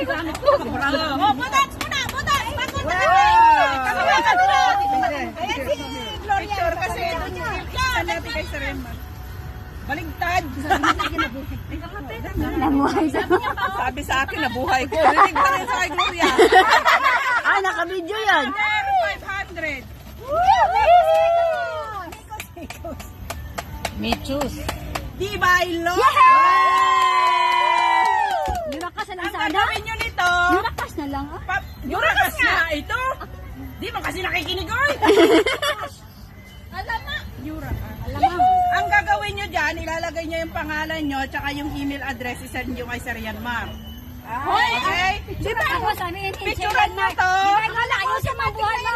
Oh, butas muna, butas! Pagod na kami! Ayan si Gloria. Picture kasi doon yung isa natin kay Serena. Baligtad! Namuhay sa... Sabi sa akin, nabuhay ko. Rinig na rin sa kay Gloria. Ah, naka-video yan. 500. Michus. Di ba, Ilo? Yurakas na lang Ang sana. gagawin nyo nito, Yurakas na lang, ah. Yurakas nga ito. Di mo kasi nakikinig, oy. Alam mo. Yurakas. Ang gagawin nyo dyan, ilalagay nyo yung pangalan nyo, tsaka yung email address, isend nyo kay Sir Yanmar. Okay? Di ba ako sa amin? Picturean nyo to. Di ba nga ayos sa mabuhay mo?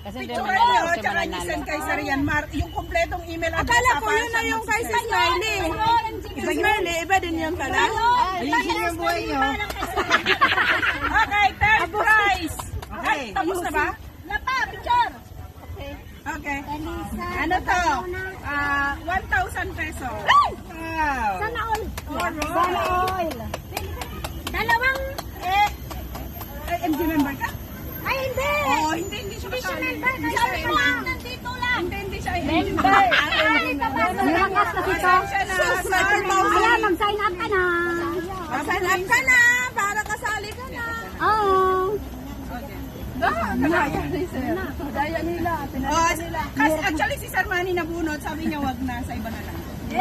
Picturean nyo, tsaka isend kay Sir Yanmar. Yung kompletong email address. Akala ko yun na yung kay Sir Smiley. Sir Smiley, iba din yun pala. Ayusin yung buhay nyo. Okay, third prize. Okay. Tapos na ba? Lapa, picture. Okay. Ano to? 1,000 pesos. Wow. Sana all. Alright. Sana all. Dalawang... MG member ka? Ay, hindi. Oh, hindi siya kasali. Hindi siya Sabi ko lang, nandito lang. Hindi siya Member. Yurakas kasi to. Ayan, mag-sign up ka na. Sign up ka na para kasali ka na. Oo. Daya nila. Kasi actually si Sir Manny nabunot, sabi niya wag na, sa iba na lang. Yay!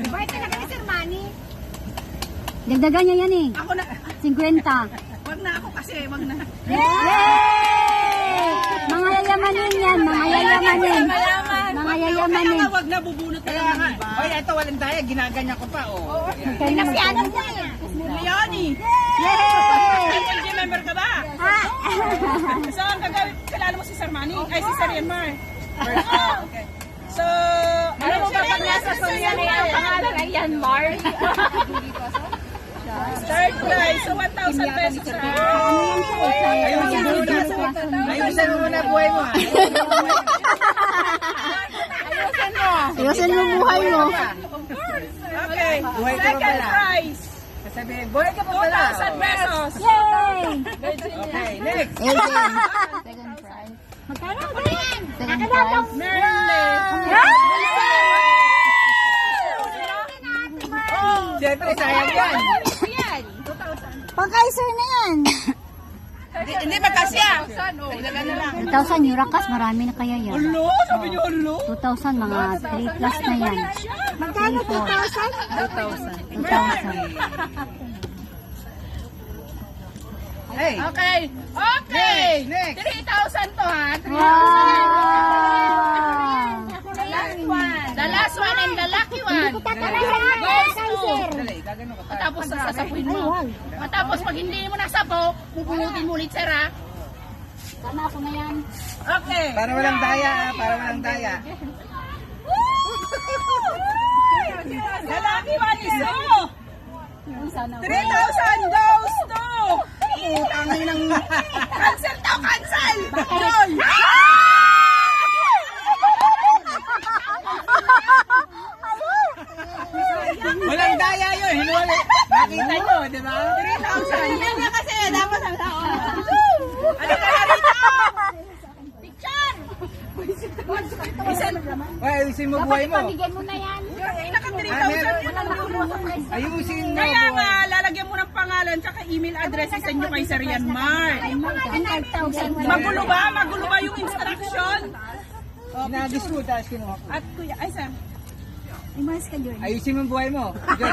Bait ka na kay Sir Manny. Dagdagan niya yan eh. Ako na, 50. wag na ako kasi, wag na. Yay! Mga yayamanin yan, mga yayamanin. Mga yayamanin. Kaya nga wag na, bubunot ka lang ng iba. Oy, ito walang daya, ginaganyan ko pa, oh. Pinapiano niya eh. Leonie! Yay! MG member ka ba? Ha? So, ang gagawin, kilala mo si Sir Manny? Ay, si Sir Yanmar. Okay. So, ano mo ba pag nasa Sonia na yung pangalan ay Yanmar? Third prize, so 1,000 pesos siya. Ayusin mo muna buhay mo, ha. Ayusin mo buhay mo. Okay, Buhay ka pa second pala. prize, Sabihin, buhay ka pa pala. 2,000 pesos. Yay! Okay, next. Second prize. Magkano ba yan? Second prize. Siyempre, sayang yan. Pang-Kaiser na yan. Hindi magkasya. Dagdagan na lang. 2,000 Yurakas, marami na kaya yan. Hello? Sabi niyo hello? 2,000, mga 3 plus na yan. Magkano 2,000? 2,000. Hey. Okay. Okay. Next. 3,000 to ha. 3,000. Wow! The last one and the lucky one. Goes to. Dali, gagano ka. Matapos sasapuin mo. Matapos pag hindi mo nasapo, pupunutin mo ulit sir ha. Sana ako na yan. Okay. Para walang daya, ha. Para walang daya. The lucky one is to. 3,000 goes to. Utangin ng cancel to, cancel. Yun. Walang daya yun. Hinuwali. Nakita nyo, di ba? 3,000. Yan nga kasi, dapat ang tao. Ano kaya rito? Picture! Oy, ayusin mo buhay mo. Pabigyan mo na yan. Naka 3,000 yun. Ayusin mo Kaya nga, buhay. lalagyan mo ng pangalan tsaka email address sa inyo kay Sir Yanmar. Ang 5,000. Magulo ba? Magulo ba yung instruction? Sinagis ko, tapos kinuha ko. At kuya, ay sir. Imas ka, Jordan. Ayusin mo buhay mo. Okay!